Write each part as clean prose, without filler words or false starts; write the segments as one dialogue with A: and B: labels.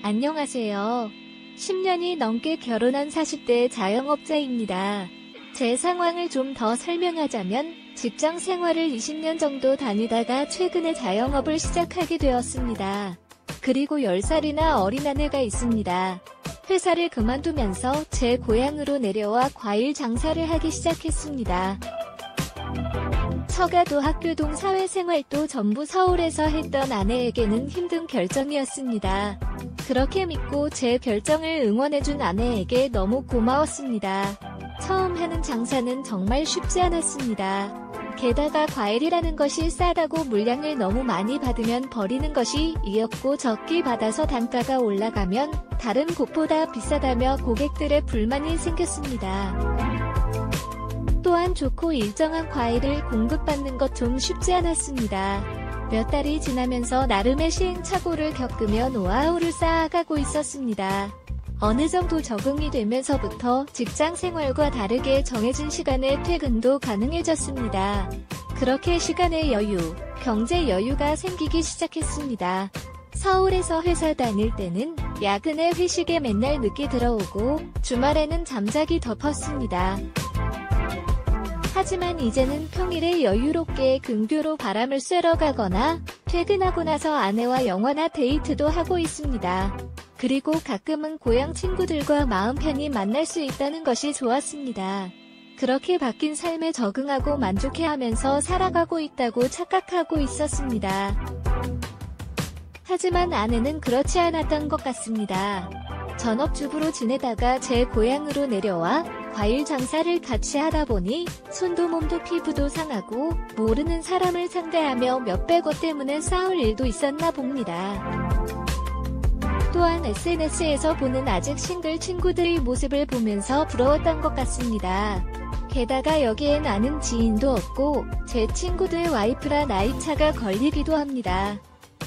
A: 안녕하세요. 10년이 넘게 결혼한 40대 자영업자입니다. 제 상황을 좀 더 설명하자면 직장 생활을 20년 정도 다니다가 최근에 자영업을 시작하게 되었습니다. 그리고 10살이나 어린 아내가 있습니다. 회사를 그만두면서 제 고향으로 내려와 과일 장사를 하기 시작했습니다. 처가도 학교도 사회생활도 전부 서울에서 했던 아내에게는 힘든 결정이었습니다. 그렇게 믿고 제 결정을 응원해준 아내에게 너무 고마웠습니다. 처음 하는 장사는 정말 쉽지 않았습니다. 게다가 과일이라는 것이 싸다고 물량을 너무 많이 받으면 버리는 것이 이었고 적게 받아서 단가가 올라가면 다른 곳보다 비싸다며 고객들의 불만이 생겼습니다. 또한 좋고 일정한 과일을 공급받는 것 좀 쉽지 않았습니다. 몇 달이 지나면서 나름의 시행착오를 겪으며 노하우를 쌓아가고 있었습니다. 어느 정도 적응이 되면서부터 직장 생활과 다르게 정해진 시간에 퇴근도 가능해졌습니다. 그렇게 시간의 여유, 경제 여유가 생기기 시작했습니다. 서울에서 회사 다닐 때는 야근에 회식에 맨날 늦게 들어오고 주말에는 잠자기 덮었습니다. 하지만 이제는 평일에 여유롭게 근교로 바람을 쐬러 가거나 퇴근하고 나서 아내와 영화나 데이트도 하고 있습니다. 그리고 가끔은 고향 친구들과 마음 편히 만날 수 있다는 것이 좋았습니다. 그렇게 바뀐 삶에 적응하고 만족해하면서 살아가고 있다고 착각하고 있었습니다. 하지만 아내는 그렇지 않았던 것 같습니다. 전업주부로 지내다가 제 고향으로 내려와 과일 장사를 같이 하다 보니 손도 몸도 피부도 상하고 모르는 사람을 상대하며 몇백억 때문에 싸울 일도 있었나 봅니다. 또한 SNS에서 보는 아직 싱글 친구들의 모습을 보면서 부러웠던 것 같습니다. 게다가 여기엔 아는 지인도 없고 제 친구들 와이프라 나이차가 걸리기도 합니다.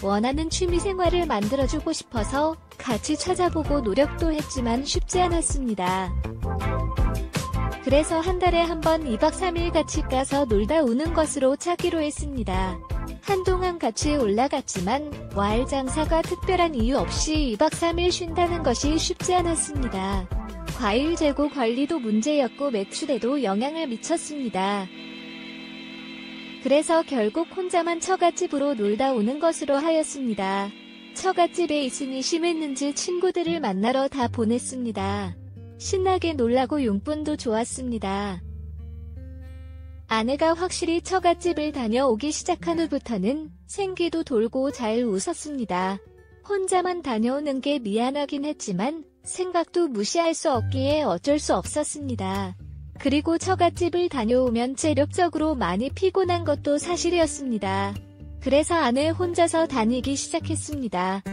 A: 원하는 취미생활을 만들어주고 싶어서 같이 찾아보고 노력도 했지만 쉽지 않았습니다. 그래서 한 달에 한 번 2박 3일 같이 가서 놀다 오는 것으로 찾기로 했습니다. 한동안 같이 올라갔지만 과일 장사가 특별한 이유 없이 2박 3일 쉰다는 것이 쉽지 않았습니다. 과일 재고 관리도 문제였고 매출에도 영향을 미쳤습니다. 그래서 결국 혼자만 처갓집으로 놀다 오는 것으로 하였습니다. 처갓집에 있으니 심했는지 친구들을 만나러 다 보냈습니다. 신나게 놀라고 용돈도 좋았습니다. 아내가 확실히 처갓집을 다녀오기 시작한 후부터는 생기도 돌고 잘 웃었습니다. 혼자만 다녀오는 게 미안하긴 했지만 생각도 무시할 수 없기에 어쩔 수 없었습니다. 그리고 처갓집을 다녀오면 체력적으로 많이 피곤한 것도 사실이었습니다. 그래서 아내 혼자서 다니기 시작했습니다.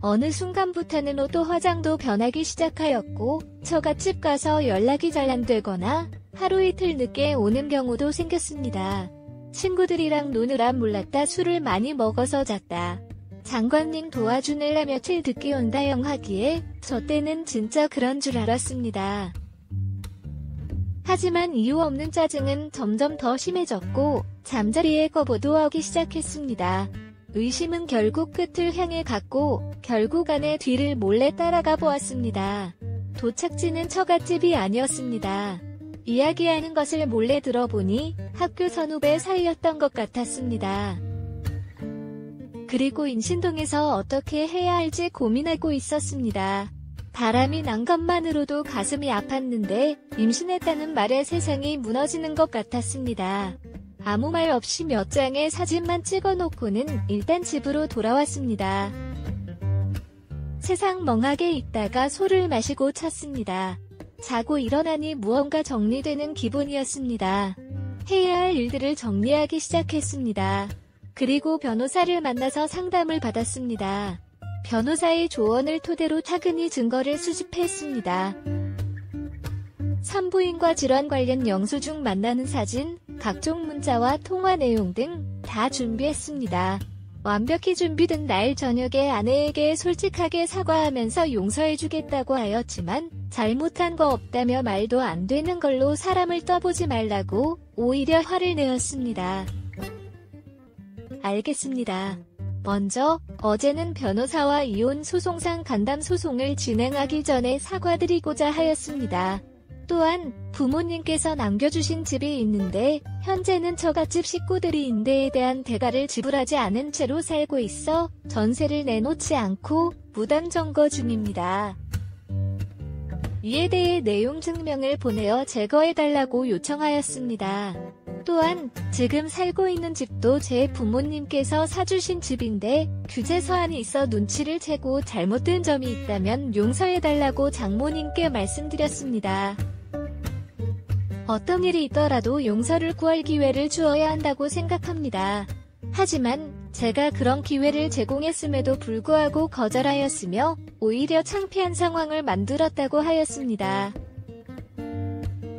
A: 어느 순간부터는 옷도 화장도 변하기 시작하였고 처갓집 가서 연락이 잘 안 되거나 하루 이틀 늦게 오는 경우도 생겼습니다. 친구들이랑 노느라 몰랐다 술을 많이 먹어서 잤다. 장관님 도와주느라 며칠 늦게 온다영 하기에 저 때는 진짜 그런 줄 알았습니다. 하지만 이유 없는 짜증은 점점 더 심해졌고 잠자리에 거부도 하기 시작했습니다. 의심은 결국 끝을 향해 갔고 결국 아내 뒤를 몰래 따라가 보았습니다. 도착지는 처갓집이 아니었습니다. 이야기하는 것을 몰래 들어보니 학교 선후배 사이였던 것 같았습니다. 그리고 인신동에서 어떻게 해야 할지 고민하고 있었습니다. 바람이 난 것만으로도 가슴이 아팠는데 임신했다는 말에 세상이 무너지는 것 같았습니다. 아무 말 없이 몇 장의 사진만 찍어놓고는 일단 집으로 돌아왔습니다. 세상 멍하게 있다가 소를 마시고 찼습니다. 자고 일어나니 무언가 정리되는 기분이었습니다. 해야 할 일들을 정리하기 시작했습니다. 그리고 변호사를 만나서 상담을 받았습니다. 변호사의 조언을 토대로 차근히 증거를 수집했습니다. 산부인과 질환 관련 영수증 만나는 사진, 각종 문자와 통화 내용 등 다 준비했습니다. 완벽히 준비된 날 저녁에 아내에게 솔직하게 사과하면서 용서해주겠다고 하였지만 잘못한 거 없다며 말도 안 되는 걸로 사람을 떠보지 말라고 오히려 화를 내었습니다. 알겠습니다. 먼저 어제는 변호사와 이혼 소송상 간담 소송을 진행하기 전에 사과드리고자 하였습니다. 또한 부모님께서 남겨주신 집이 있는데 현재는 처갓집 식구들이 임대에 대한 대가를 지불하지 않은 채로 살고 있어 전세를 내놓지 않고 무단 점거 중입니다. 이에 대해 내용 증명을 보내어 제거해달라고 요청하였습니다. 또한 지금 살고 있는 집도 제 부모님께서 사주신 집인데 규제 서한이 있어 눈치를 채고 잘못된 점이 있다면 용서해달라고 장모님께 말씀드렸습니다. 어떤 일이 있더라도 용서를 구할 기회를 주어야 한다고 생각합니다. 하지만 제가 그런 기회를 제공했음에도 불구하고 거절하였으며 오히려 창피한 상황을 만들었다고 하였습니다.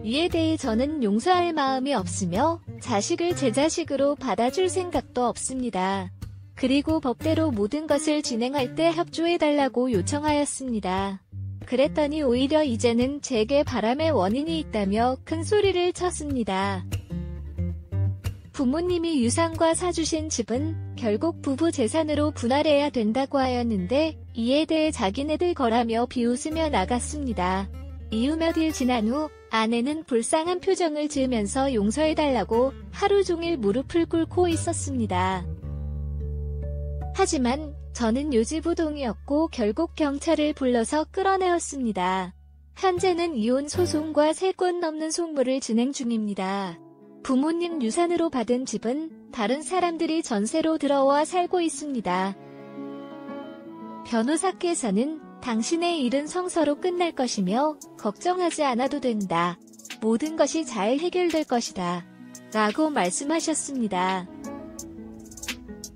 A: 이에 대해 저는 용서할 마음이 없으며 자식을 제 자식으로 받아줄 생각도 없습니다. 그리고 법대로 모든 것을 진행할 때 협조해달라고 요청하였습니다. 그랬더니 오히려 이제는 제게 바람의 원인이 있다며 큰 소리를 쳤습니다. 부모님이 유산과 사주신 집은 결국 부부 재산으로 분할해야 된다고 하였는데 이에 대해 자기네들 거라며 비웃으며 나갔습니다. 이후 몇 일 지난 후 아내는 불쌍한 표정을 지으면서 용서해달라고 하루 종일 무릎을 꿇고 있었습니다. 하지만 저는 요지부동이었고 결국 경찰을 불러서 끌어내었습니다. 현재는 이혼 소송과 3건 넘는 송무를 진행 중입니다. 부모님 유산으로 받은 집은 다른 사람들이 전세로 들어와 살고 있습니다. 변호사께서는 당신의 일은 성서로 끝날 것이며 걱정하지 않아도 된다. 모든 것이 잘 해결될 것이다. 라고 말씀하셨습니다.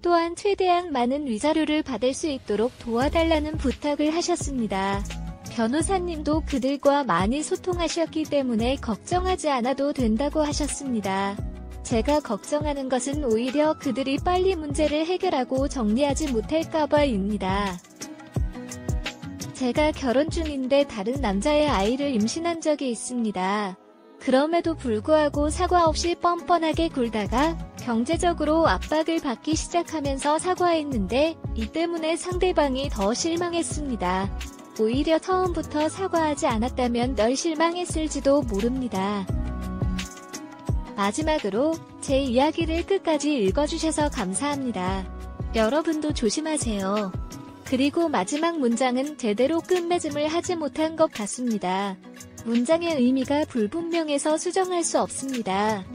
A: 또한 최대한 많은 위자료를 받을 수 있도록 도와달라는 부탁을 하셨습니다. 변호사님도 그들과 많이 소통하셨기 때문에 걱정하지 않아도 된다고 하셨습니다. 제가 걱정하는 것은 오히려 그들이 빨리 문제를 해결하고 정리하지 못할까봐입니다. 제가 결혼 중인데 다른 남자의 아이를 임신한 적이 있습니다. 그럼에도 불구하고 사과 없이 뻔뻔하게 굴다가 경제적으로 압박을 받기 시작하면서 사과했는데 이 때문에 상대방이 더 실망했습니다. 오히려 처음부터 사과하지 않았다면 덜 실망했을지도 모릅니다. 마지막으로 제 이야기를 끝까지 읽어주셔서 감사합니다. 여러분도 조심하세요. 그리고 마지막 문장은 제대로 끝맺음을 하지 못한 것 같습니다. 문장의 의미가 불분명해서 수정할 수 없습니다.